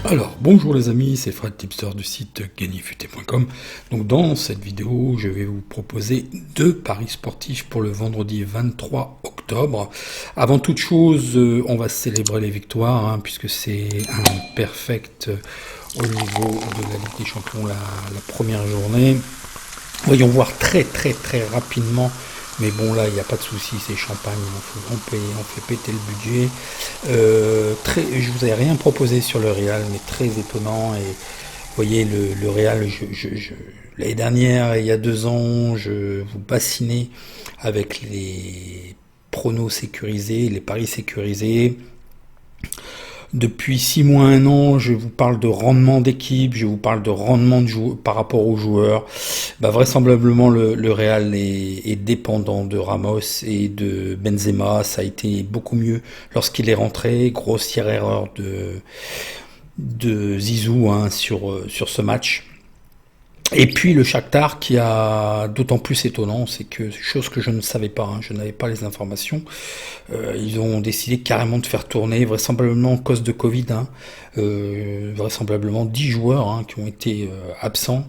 Alors, bonjour les amis, c'est Fred Tipster du site gagnerfuté.com. Donc dans cette vidéo, je vais vous proposer deux paris sportifs pour le vendredi 23 octobre. Avant toute chose, on va célébrer les victoires, puisque c'est un perfect au niveau de la Ligue des Champions la première journée. Voyons voir très rapidement. Mais bon, là, il n'y a pas de souci, c'est champagne, on fait péter le budget. Je vous ai rien proposé sur le Real, mais très étonnant. Et vous voyez, le Real, l'année dernière, il y a 2 ans, je vous bassinais avec les pronos sécurisés, les paris sécurisés. Depuis 6 mois, 1 an, je vous parle de rendement d'équipe, je vous parle de rendement par rapport aux joueurs. Vraisemblablement, le Real est dépendant de Ramos et de Benzema. Ça a été beaucoup mieux lorsqu'il est rentré. Grossière erreur de Zizou sur ce match. Et puis le Shakhtar qui a d'autant plus étonnant, c'est que chose que je ne savais pas, je n'avais pas les informations, ils ont décidé carrément de faire tourner, vraisemblablement à cause de Covid, vraisemblablement 10 joueurs qui ont été absents,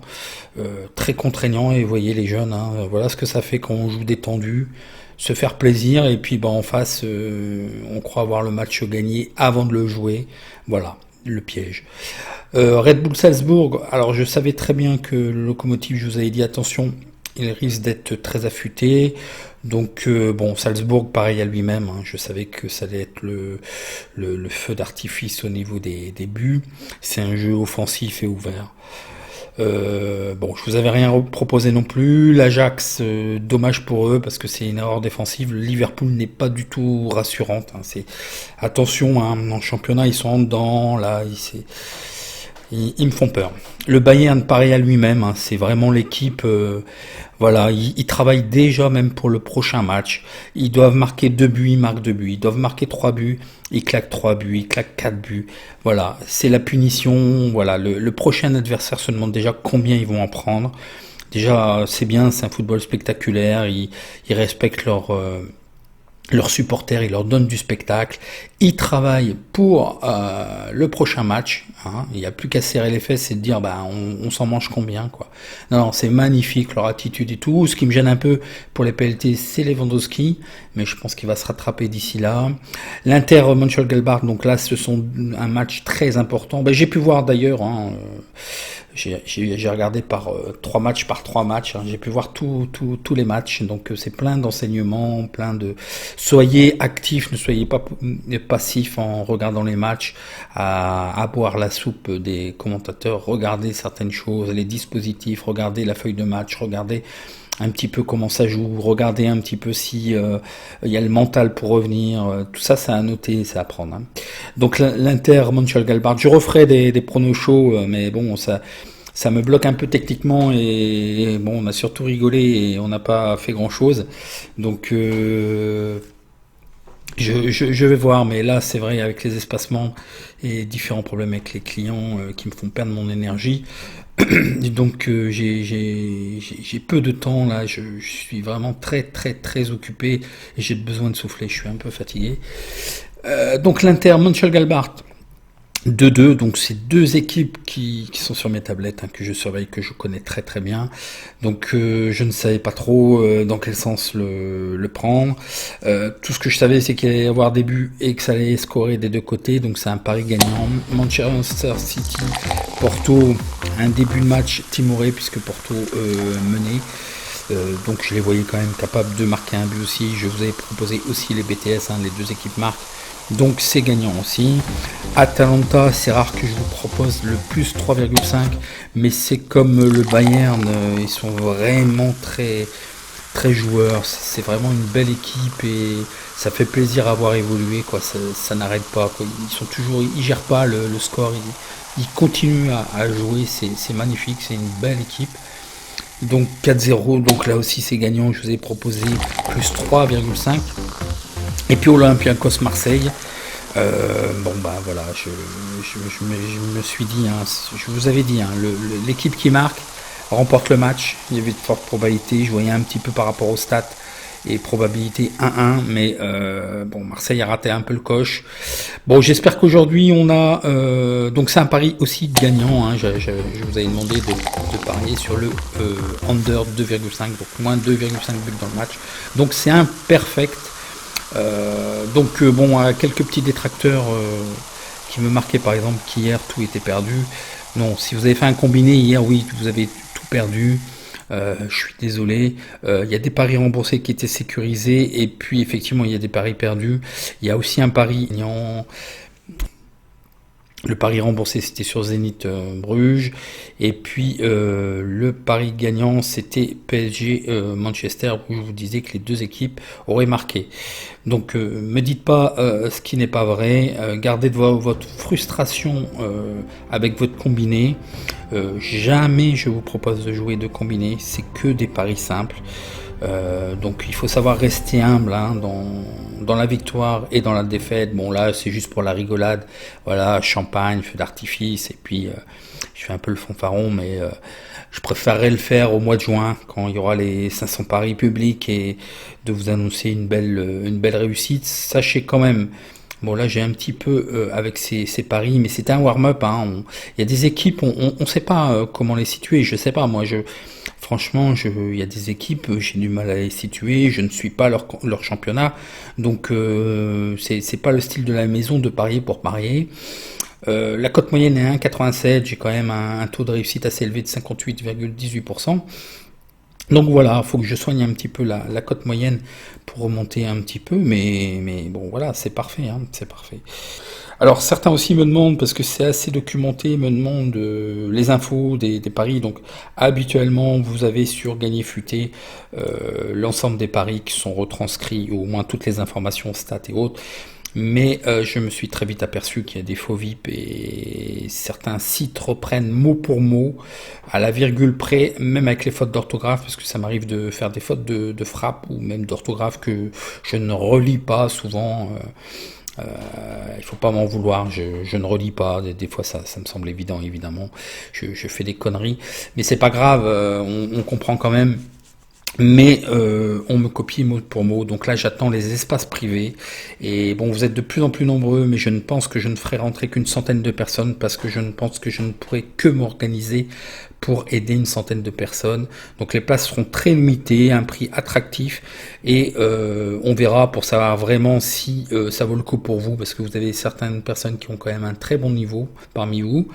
très contraignant. Et vous voyez les jeunes, voilà ce que ça fait quand on joue détendu, se faire plaisir, et puis en face, on croit avoir le match gagné avant de le jouer, voilà le piège. Red Bull Salzbourg, alors je savais très bien que le Lokomotiv, je vous avais dit attention, il risque d'être très affûté. Donc Salzbourg, pareil à lui-même, je savais que ça allait être le feu d'artifice au niveau des buts. C'est un jeu offensif et ouvert. Je vous avais rien proposé non plus. L'Ajax, dommage pour eux parce que c'est une erreur défensive. Le Liverpool n'est pas du tout rassurante. Attention, en championnat ils sont en dedans. Là, ils me font peur. Le Bayern, pareil à lui-même, c'est vraiment l'équipe. Ils travaillent déjà même pour le prochain match. Ils doivent marquer 2 buts, ils marquent 2 buts. Ils doivent marquer 3 buts, ils claquent 3 buts, ils claquent 4 buts. Voilà, c'est la punition. Voilà, le prochain adversaire se demande déjà combien ils vont en prendre. Déjà, c'est bien, c'est un football spectaculaire. Ils respectent leurs supporters, ils leur donnent du spectacle, ils travaillent pour le prochain match, il n'y a plus qu'à serrer les fesses et de dire on s'en mange combien, quoi. Non, c'est magnifique leur attitude et tout. Ce qui me gêne un peu pour les PLT, c'est Lewandowski, mais je pense qu'il va se rattraper d'ici là. L'Inter Mönchengladbach, donc là ce sont un match très important. J'ai pu voir d'ailleurs, j'ai regardé par 3 matchs, j'ai pu voir tous les matchs, donc c'est plein d'enseignements, plein de... Soyez actifs, ne soyez pas passifs en regardant les matchs, à boire la soupe des commentateurs, regardez certaines choses, les dispositifs, regardez la feuille de match, regardez un petit peu comment ça joue, regardez un petit peu si il y a le mental pour revenir, tout ça c'est à noter, c'est à prendre. Donc l'Inter Mönchengladbach, je referai des pronos chauds, mais bon, ça me bloque un peu techniquement, et bon, on a surtout rigolé et on n'a pas fait grand chose, donc je vais voir, mais là c'est vrai, avec les espacements et différents problèmes avec les clients qui me font perdre mon énergie. Donc j'ai peu de temps là, je suis vraiment très occupé et j'ai besoin de souffler, je suis un peu fatigué. Donc l'Inter Mönchengladbach 2-2, donc c'est deux équipes qui sont sur mes tablettes, que je surveille, que je connais très bien. Donc je ne savais pas trop dans quel sens le prendre. Tout ce que je savais, c'est qu'il allait y avoir des buts et que ça allait scorer des deux côtés. Donc c'est un pari gagnant. Manchester City, Porto, un début de match timoré puisque Porto menait. Donc je les voyais quand même capables de marquer un but aussi. Je vous avais proposé aussi les BTS, les deux équipes marquent. Donc c'est gagnant aussi. Atalanta, c'est rare que je vous propose le plus 3,5, mais c'est comme le Bayern, ils sont vraiment très joueurs. C'est vraiment une belle équipe et ça fait plaisir à voir évoluer, quoi. Ça n'arrête pas, quoi. Ils gèrent pas le score, ils continuent à jouer. C'est magnifique, c'est une belle équipe. Donc 4-0, donc là aussi c'est gagnant. Je vous ai proposé plus 3,5. Et puis Olympiakos Marseille, voilà, je me suis dit, je vous avais dit, l'équipe qui marque, remporte le match. Il y avait de fortes probabilités. Je voyais un petit peu par rapport aux stats et probabilité 1-1, mais bon, Marseille a raté un peu le coche. Bon, j'espère qu'aujourd'hui on a donc c'est un pari aussi gagnant, hein. Je vous avais demandé de parier sur le under 2,5, donc moins 2,5 buts dans le match, donc c'est un perfect. Bon, quelques petits détracteurs qui me marquaient, par exemple qu'hier tout était perdu. Non, si vous avez fait un combiné hier, oui, vous avez tout perdu. Je suis désolé. Il y a des paris remboursés qui étaient sécurisés, et puis effectivement il y a des paris perdus. Il y a aussi un pari gagnant. Le pari remboursé, c'était sur Zénith Bruges. Et puis le pari gagnant, c'était PSG Manchester, où je vous disais que les deux équipes auraient marqué. Donc me dites pas ce qui n'est pas vrai. Gardez votre frustration avec votre combiné. Jamais je vous propose de jouer de combiné. C'est que des paris simples. Donc il faut savoir rester humble, hein, dans la victoire et dans la défaite. Bon, là c'est juste pour la rigolade, voilà, champagne, feu d'artifice, et puis je fais un peu le fanfaron, mais je préférerais le faire au mois de juin quand il y aura les 500 paris publics, et de vous annoncer une belle réussite. Sachez quand même, bon là j'ai un petit peu avec ces paris, mais c'était un warm-up, hein. Il y a des équipes, on sait pas comment les situer. Je sais pas, moi franchement, il y a des équipes, j'ai du mal à les situer, je ne suis pas leur championnat, donc c'est pas le style de la maison de parier pour parier. La cote moyenne est 1,87, j'ai quand même un taux de réussite assez élevé de 58,18%. Donc voilà, il faut que je soigne un petit peu la cote moyenne pour remonter un petit peu, mais bon voilà, c'est parfait, hein, c'est parfait. Alors certains aussi me demandent, parce que c'est assez documenté, me demandent les infos des paris. Donc habituellement, vous avez sur Gagner Futé l'ensemble des paris qui sont retranscrits, ou au moins toutes les informations, stats et autres. Mais je me suis très vite aperçu qu'il y a des faux VIP, et certains sites reprennent mot pour mot, à la virgule près, même avec les fautes d'orthographe, parce que ça m'arrive de faire des fautes de frappe ou même d'orthographe que je ne relis pas souvent. Il faut pas m'en vouloir, je ne relis pas, des fois ça me semble évident, évidemment, je fais des conneries, mais c'est pas grave, on comprend quand même. Mais on me copie mot pour mot, donc là j'attends les espaces privés, et bon, vous êtes de plus en plus nombreux, mais je ne pense que je ne ferai rentrer qu'une centaine de personnes, parce que je ne pense que je ne pourrai que m'organiser pour aider une centaine de personnes. Donc les places seront très limitées, un prix attractif, et on verra pour savoir vraiment si ça vaut le coup pour vous, parce que vous avez certaines personnes qui ont quand même un très bon niveau parmi vous,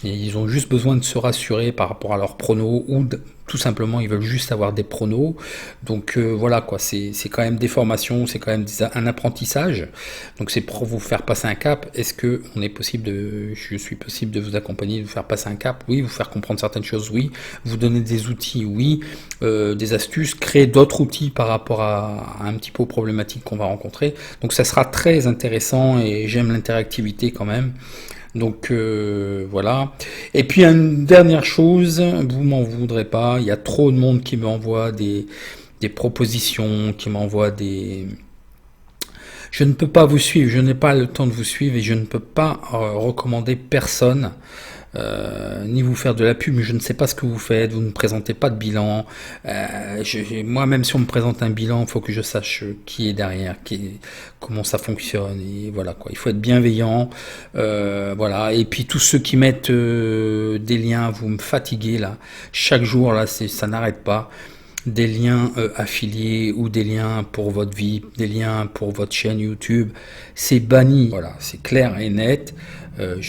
et ils ont juste besoin de se rassurer par rapport à leurs pronos, ou tout simplement ils veulent juste avoir des pronos. Donc voilà quoi, c'est quand même des formations, c'est quand même un apprentissage, donc c'est pour vous faire passer un cap. Est-ce que je suis possible de vous accompagner, de vous faire passer un cap? Oui. Vous faire comprendre certaines choses? Oui. Vous donner des outils? Oui. Des astuces, créer d'autres outils par rapport à un petit peu aux problématiques qu'on va rencontrer. Donc ça sera très intéressant, et j'aime l'interactivité quand même. Donc voilà. Et puis une dernière chose, vous m'en voudrez pas, il y a trop de monde qui m'envoie des propositions, qui m'envoie des... Je ne peux pas vous suivre, je n'ai pas le temps de vous suivre, et je ne peux pas recommander personne, ni vous faire de la pub. Je ne sais pas ce que vous faites, vous ne présentez pas de bilan. Moi, même si on me présente un bilan, il faut que je sache qui est derrière, comment ça fonctionne, et voilà quoi. Il faut être bienveillant, voilà. Et puis tous ceux qui mettent des liens, vous me fatiguez là. Chaque jour là, ça n'arrête pas. Des liens affiliés, ou des liens pour votre vie, des liens pour votre chaîne YouTube, c'est banni. Voilà, c'est clair et net. À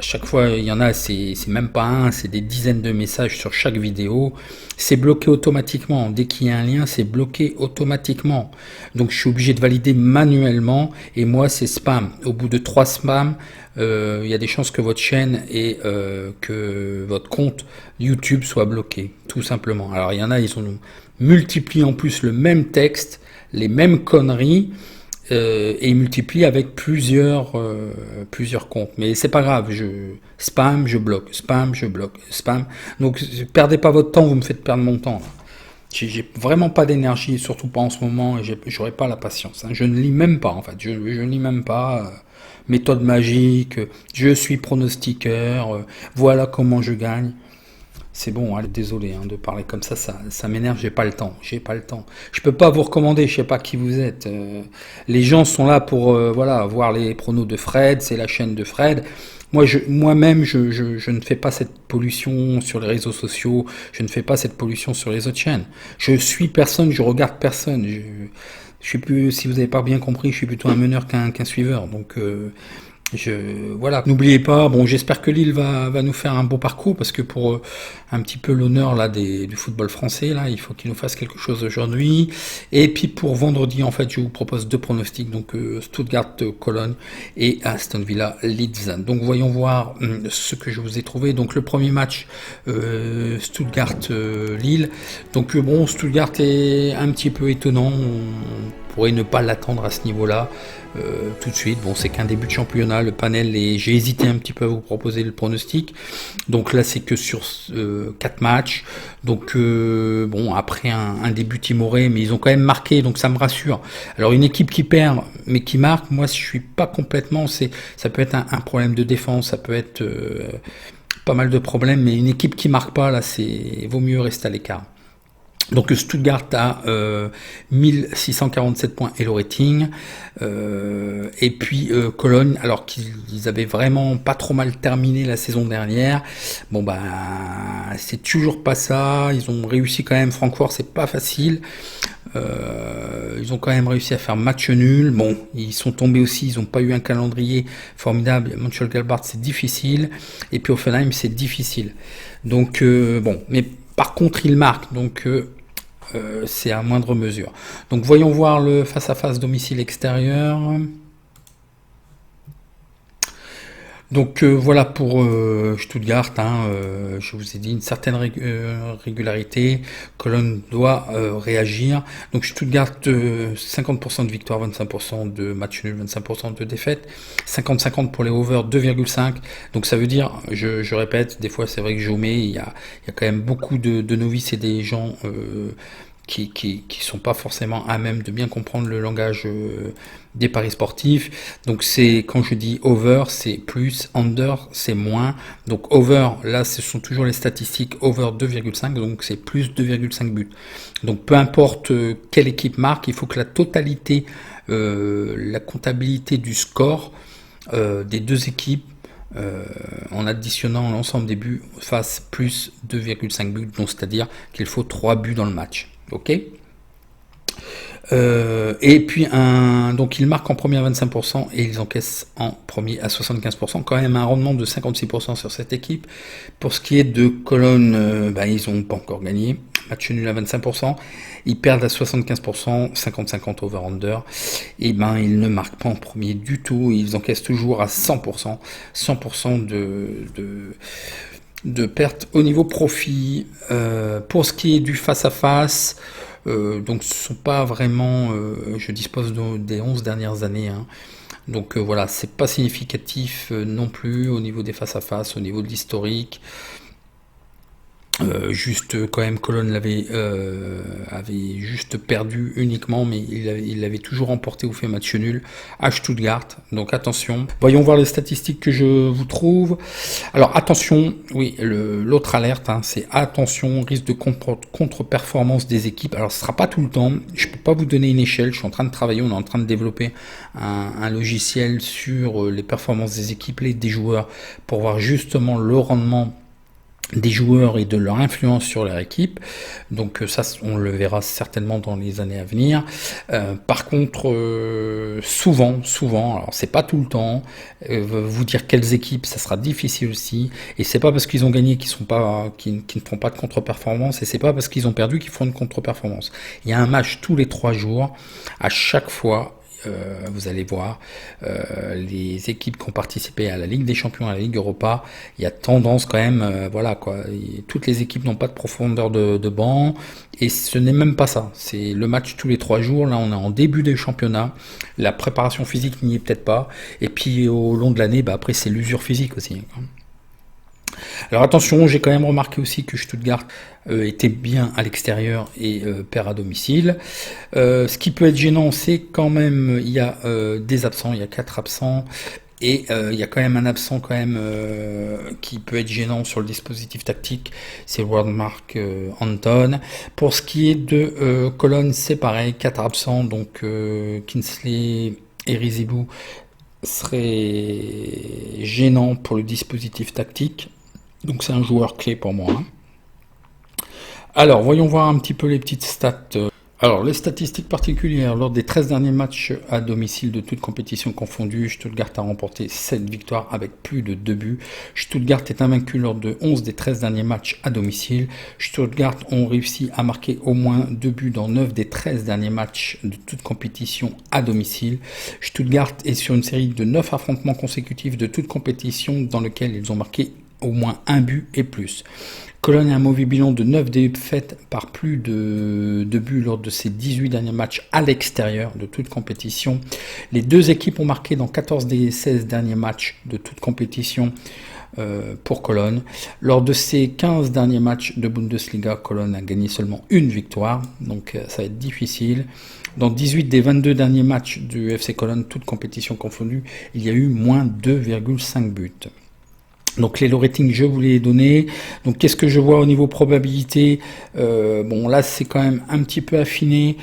chaque fois, il y en a, c'est même pas un, c'est des dizaines de messages sur chaque vidéo. C'est bloqué automatiquement. Dès qu'il y a un lien, c'est bloqué automatiquement. Donc je suis obligé de valider manuellement, et moi c'est spam. Au bout de 3 spams, il y a des chances que votre chaîne et que votre compte YouTube soit bloqué, tout simplement. Alors il y en a, ils ont multiplié en plus le même texte, les mêmes conneries, et ils multiplient avec plusieurs comptes. Mais c'est pas grave, spam, je bloque, spam, je bloque, spam. Donc perdez pas votre temps, vous me faites perdre mon temps là. J'ai vraiment pas d'énergie, surtout pas en ce moment, et j'aurais pas la patience, hein. Je ne lis même pas en fait, je ne lis même pas. Méthode magique, je suis pronostiqueur, voilà comment je gagne. C'est bon, allez, désolé de parler comme ça m'énerve, j'ai pas le temps. Je peux pas vous recommander, je sais pas qui vous êtes. Les gens sont là pour voilà, voir les pronos de Fred, c'est la chaîne de Fred. Moi-même, je ne fais pas cette pollution sur les réseaux sociaux, je ne fais pas cette pollution sur les autres chaînes. Je suis personne, je regarde personne. Je suis plus, si vous n'avez pas bien compris, je suis plutôt un meneur qu'un suiveur. Donc voilà. N'oubliez pas, bon, j'espère que Lille va nous faire un beau parcours parce que pour un petit peu l'honneur là du football français là, il faut qu'il nous fasse quelque chose aujourd'hui. Et puis pour vendredi, en fait, je vous propose 2 pronostics, donc Stuttgart Cologne et Aston Villa Leeds. Donc voyons voir ce que je vous ai trouvé. Donc le premier match Stuttgart Lille. Donc bon, Stuttgart est un petit peu étonnant. On pourrait ne pas l'attendre à ce niveau-là. Tout de suite, bon, c'est qu'un début de championnat, le panel, et j'ai hésité un petit peu à vous proposer le pronostic. Donc là, c'est que sur 4 matchs. Donc bon, après un début timoré, mais ils ont quand même marqué, donc ça me rassure. Alors une équipe qui perd, mais qui marque, moi, je suis pas complètement. Ça peut être un problème de défense, ça peut être pas mal de problèmes, mais une équipe qui marque pas, là, vaut mieux rester à l'écart. Donc Stuttgart a 1647 points et le rating, et puis Cologne, alors qu'ils avaient vraiment pas trop mal terminé la saison dernière, bon bah c'est toujours pas ça, ils ont réussi quand même, Francfort c'est pas facile, ils ont quand même réussi à faire match nul, bon ils sont tombés aussi, ils ont pas eu un calendrier formidable, Mönchengladbach c'est difficile, et puis Hoffenheim c'est difficile, donc bon, mais par contre ils marquent, donc c'est à moindre mesure. Donc voyons voir le face-à-face domicile extérieur. Donc voilà pour Stuttgart, je vous ai dit une certaine régularité, Cologne doit réagir. Donc Stuttgart 50% de victoire, 25% de match nul, 25% de défaite, 50-50 pour les over, 2,5. Donc ça veut dire, je répète, des fois c'est vrai que je mets, il y a quand même beaucoup de novices et des gens qui sont pas forcément à même de bien comprendre le langage des paris sportifs. Donc c'est, quand je dis over, c'est plus, under, c'est moins. Donc over, là ce sont toujours les statistiques, over 2,5, donc c'est plus 2,5 buts. Donc peu importe quelle équipe marque, il faut que la totalité, la comptabilité du score des deux équipes, en additionnant l'ensemble des buts, fasse plus 2,5 buts, donc c'est-à-dire qu'il faut 3 buts dans le match. Ok. Et puis donc ils marquent en premier à 25% et ils encaissent en premier à 75%. Quand même un rendement de 56% sur cette équipe. Pour ce qui est de Cologne, ils n'ont pas encore gagné. Match nul à 25%. Ils perdent à 75%, 50-50 over-under. Et ils ne marquent pas en premier du tout. Ils encaissent toujours à 100%. 100% de perte au niveau profit. Pour ce qui est du face-à-face, donc ce sont pas vraiment, je dispose des 11 dernières années, donc voilà, c'est pas significatif non plus au niveau des face-à-face, au niveau de l'historique. Juste quand même Cologne avait juste perdu uniquement, mais il l'avait toujours remporté ou fait match nul à Stuttgart, donc attention. Voyons voir les statistiques que je vous trouve. Alors attention, oui, l'autre alerte, c'est attention, risque de contre-performance des équipes. Alors ce sera pas tout le temps, je peux pas vous donner une échelle, je suis en train de travailler, on est en train de développer un logiciel sur les performances des équipes, des joueurs, pour voir justement le rendement des joueurs et de leur influence sur leur équipe. Donc ça, on le verra certainement dans les années à venir. Par contre, souvent, alors c'est pas tout le temps, vous dire quelles équipes, ça sera difficile aussi. Et c'est pas parce qu'ils ont gagné qu'ils ne font pas de contre-performance, et c'est pas parce qu'ils ont perdu qu'ils font une contre-performance. Il y a un match tous les 3 jours, à chaque fois. Vous allez voir les équipes qui ont participé à la Ligue des Champions, à la Ligue Europa, il y a tendance quand même, voilà quoi, toutes les équipes n'ont pas de profondeur de banc, et ce n'est même pas ça, c'est le match tous les 3 jours, là on est en début des championnats, la préparation physique n'y est peut-être pas, et puis au long de l'année, après c'est l'usure physique aussi. Alors attention, j'ai quand même remarqué aussi que Stuttgart était bien à l'extérieur et perd à domicile. Ce qui peut être gênant, c'est quand même, il y a des absents, il y a 4 absents, Et il y a quand même un absent quand même qui peut être gênant sur le dispositif tactique, c'est Wardmark Anton. Pour ce qui est de Cologne, c'est pareil, 4 absents, donc Kingsley et Rizibou serait gênant pour le dispositif tactique. Donc c'est un joueur clé pour moi. Hein. Alors, voyons voir un petit peu les petites stats. Alors, les statistiques particulières. Lors des 13 derniers matchs à domicile de toutes compétitions confondues, Stuttgart a remporté 7 victoires avec plus de 2 buts. Stuttgart est invaincu lors de 11 des 13 derniers matchs à domicile. Stuttgart ont réussi à marquer au moins 2 buts dans 9 des 13 derniers matchs de toutes compétitions à domicile. Stuttgart est sur une série de 9 affrontements consécutifs de toutes compétitions dans lesquels ils ont marqué au moins un but et plus. Cologne a un mauvais bilan de 9 défaites par plus de buts lors de ses 18 derniers matchs à l'extérieur de toute compétition. Les deux équipes ont marqué dans 14 des 16 derniers matchs de toute compétition pour Cologne. Lors de ces 15 derniers matchs de Bundesliga, Cologne a gagné seulement une victoire, donc ça va être difficile. Dans 18 des 22 derniers matchs du FC Cologne, toute compétition confondue, il y a eu moins 2,5 buts. Donc les low ratings, je vous les ai donnés. Donc qu'est-ce que je vois au niveau probabilité? Bon là c'est quand même un petit peu affiné.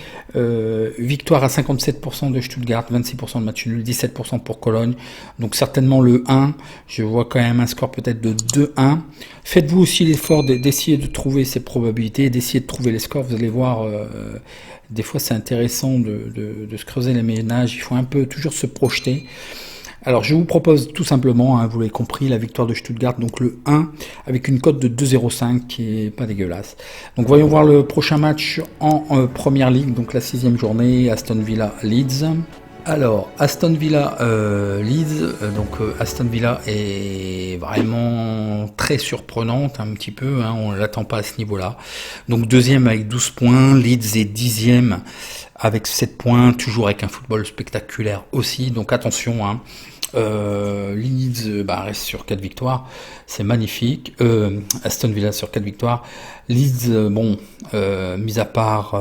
Victoire à 57% de Stuttgart, 26% de match nul, 17% pour Cologne. Donc certainement le 1. Je vois quand même un score peut-être de 2-1. Faites-vous aussi l'effort d'essayer de trouver ces probabilités, d'essayer de trouver les scores. Vous allez voir, des fois c'est intéressant de se creuser les ménages. Il faut un peu toujours se projeter. Alors je vous propose tout simplement, hein, vous l'avez compris, la victoire de Stuttgart, donc le 1, avec une cote de 2,05 qui est pas dégueulasse. Donc voyons voir le prochain match en Première Ligue, donc la 6e journée, Aston Villa Leeds. Alors Aston Villa Leeds, Aston Villa est vraiment très surprenante un petit peu, hein, on ne l'attend pas à ce niveau-là. Donc deuxième avec 12 points, Leeds est 10e avec 7 points, toujours avec un football spectaculaire aussi, donc attention, hein. Leeds reste sur 4 victoires, c'est magnifique. Aston Villa sur 4 victoires. Leeds, mis à part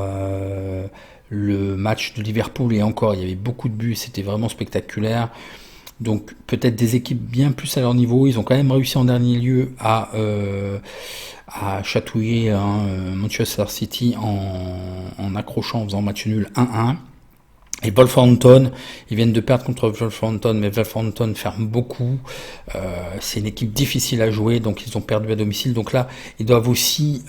le match de Liverpool, et encore, il y avait beaucoup de buts, c'était vraiment spectaculaire. Donc peut-être des équipes bien plus à leur niveau. Ils ont quand même réussi en dernier lieu à chatouiller Manchester City en accrochant, en faisant match nul 1-1. Et Wolverhampton, ils viennent de perdre contre Wolverhampton, mais Wolverhampton ferme beaucoup. C'est une équipe difficile à jouer, donc ils ont perdu à domicile. Donc là, ils doivent aussi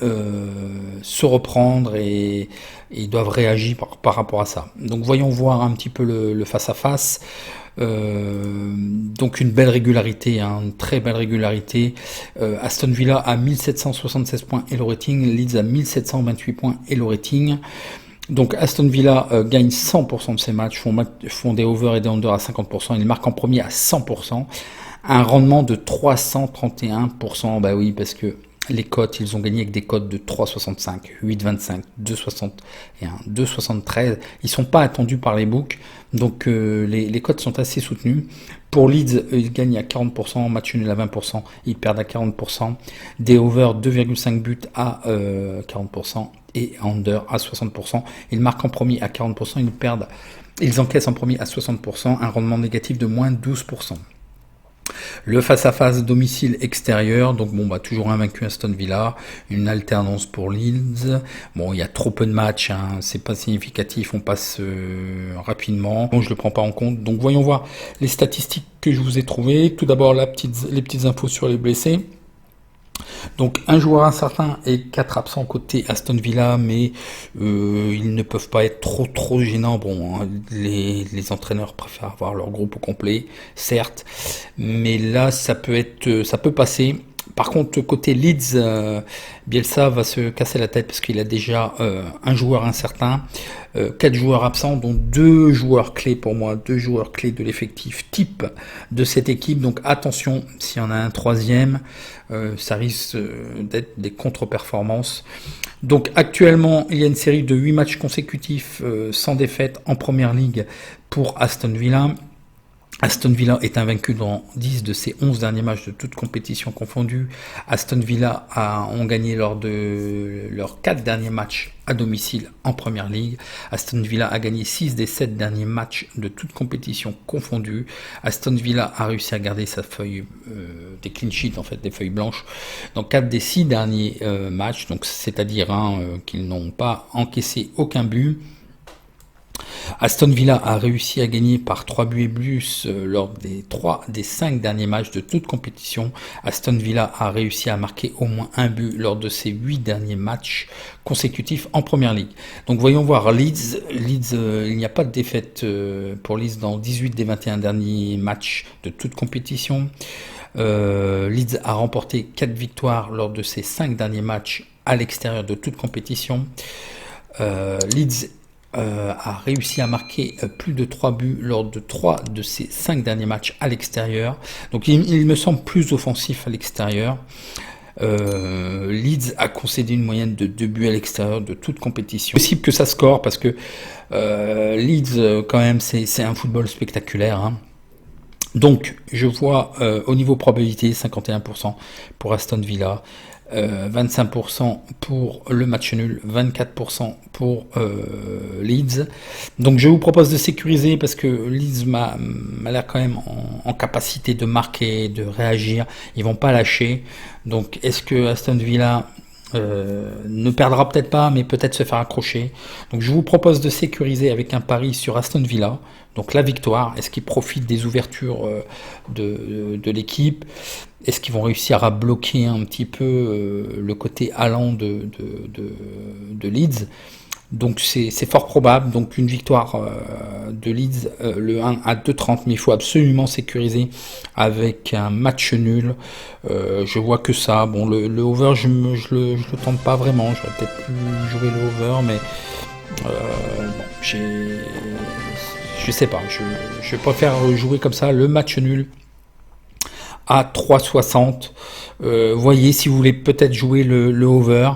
se reprendre et ils doivent réagir par rapport à ça. Donc voyons voir un petit peu le face-à-face. Donc une belle régularité, hein, une très belle régularité. Aston Villa a 1776 points et le rating, Leeds a 1728 points et le rating. Donc Aston Villa gagne 100% de ses matchs, font des over et des under à 50%, ils marquent en premier à 100%, un rendement de 331%, bah oui, parce que les cotes, ils ont gagné avec des cotes de 3,65, 8,25, 2,61, 2,73. Ils sont pas attendus par les books, donc les cotes sont assez soutenues. Pour Leeds, ils gagnent à 40%, match nul à 20%, ils perdent à 40%. Des over 2,5 buts à 40% et under à 60%. Ils marquent en premier à 40%, ils encaissent en premier à 60%, un rendement négatif de moins 12%. Le face-à-face domicile extérieur, donc toujours invaincu Aston Villa, une alternance pour Leeds. Bon, il y a trop peu de matchs, hein, c'est pas significatif, on passe rapidement. Bon, je le prends pas en compte. Donc voyons voir les statistiques que je vous ai trouvées. Tout d'abord les petites infos sur les blessés. Donc un joueur incertain et 4 absents côté Aston Villa, mais ils ne peuvent pas être trop gênants. Bon, hein, les entraîneurs préfèrent avoir leur groupe au complet, certes, mais là ça peut passer. Par contre, côté Leeds, Bielsa va se casser la tête parce qu'il a déjà un joueur incertain, 4 joueurs absents, dont 2 joueurs clés pour moi, 2 joueurs clés de l'effectif type de cette équipe. Donc attention, s'il y en a un troisième, ça risque d'être des contre-performances. Donc actuellement, il y a une série de 8 matchs consécutifs sans défaite en Première Ligue pour Aston Villa. Aston Villa est invaincu dans 10 de ses 11 derniers matchs de toutes compétitions confondues. Aston Villa ont gagné lors de leurs 4 derniers matchs à domicile en Première Ligue. Aston Villa a gagné 6 des 7 derniers matchs de toutes compétitions confondues. Aston Villa a réussi à garder sa feuille des clean sheets, en fait, des feuilles blanches, dans 4 des 6 derniers matchs, donc c'est-à-dire qu'ils n'ont pas encaissé aucun but. Aston Villa a réussi à gagner par 3 buts et plus lors des 3 des 5 derniers matchs de toute compétition. Aston Villa a réussi à marquer au moins un but lors de ses 8 derniers matchs consécutifs en Première Ligue. Donc voyons voir Leeds. Il n'y a pas de défaite pour Leeds dans 18 des 21 derniers matchs de toute compétition. Leeds a remporté 4 victoires lors de ses 5 derniers matchs à l'extérieur de toute compétition. Leeds a réussi à marquer plus de 3 buts lors de 3 de ses 5 derniers matchs à l'extérieur. Donc il me semble plus offensif à l'extérieur. Leeds a concédé une moyenne de 2 buts à l'extérieur de toute compétition. C'est possible que ça score parce que Leeds, quand même, c'est un football spectaculaire, hein. Donc je vois au niveau probabilité 51% pour Aston Villa, 25% pour le match nul, 24% pour Leeds. Donc je vous propose de sécuriser parce que Leeds m'a l'air quand même en capacité de marquer, de réagir. Ils vont pas lâcher. Donc est-ce que Aston Villa ne perdra peut-être pas, mais peut-être se faire accrocher. Donc je vous propose de sécuriser avec un pari sur Aston Villa. Donc la victoire, est-ce qu'ils profitent des ouvertures de l'équipe? Est-ce qu'ils vont réussir à bloquer un petit peu le côté allant de Leeds? Donc c'est fort probable. Donc une victoire de Leeds, le 1 à 2,30, mais il faut absolument sécuriser avec un match nul. Je vois que ça. Bon, le over, je le tente pas vraiment. J'aurais peut-être pu jouer le over, mais bon, je sais pas. Je préfère jouer comme ça le match nul à 3,60. Voyez si vous voulez peut-être jouer le over.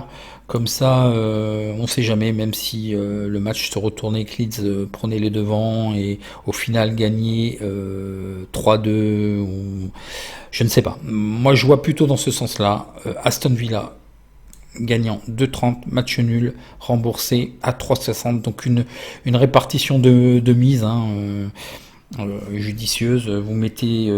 Comme ça, on sait jamais, même si le match se retournait, que Leeds prenait les devants et au final gagnait 3-2 ou je ne sais pas. Moi, je vois plutôt dans ce sens-là. Aston Villa gagnant 2,30, match nul, remboursé à 3,60. Donc une répartition de mise, hein, judicieuse. Vous mettez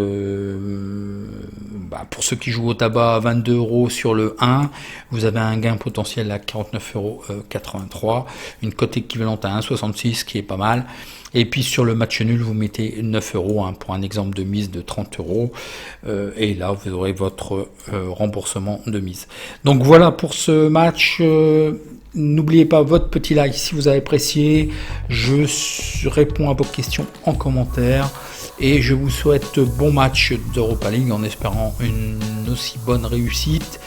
pour ceux qui jouent au tabac 22 € sur le 1, vous avez un gain potentiel à 49,83 €, une cote équivalente à 1,66 qui est pas mal. Et puis sur le match nul, vous mettez 9 € pour un exemple de mise de 30 €. Et là, vous aurez votre remboursement de mise. Donc voilà pour ce match. N'oubliez pas votre petit like si vous avez apprécié. Je réponds à vos questions en commentaire. Et je vous souhaite bon match d'Europa League en espérant une aussi bonne réussite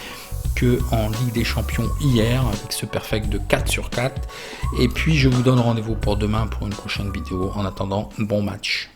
que en Ligue des Champions hier avec ce perfect de 4 sur 4. Et puis je vous donne rendez-vous pour demain pour une prochaine vidéo. En attendant, bon match.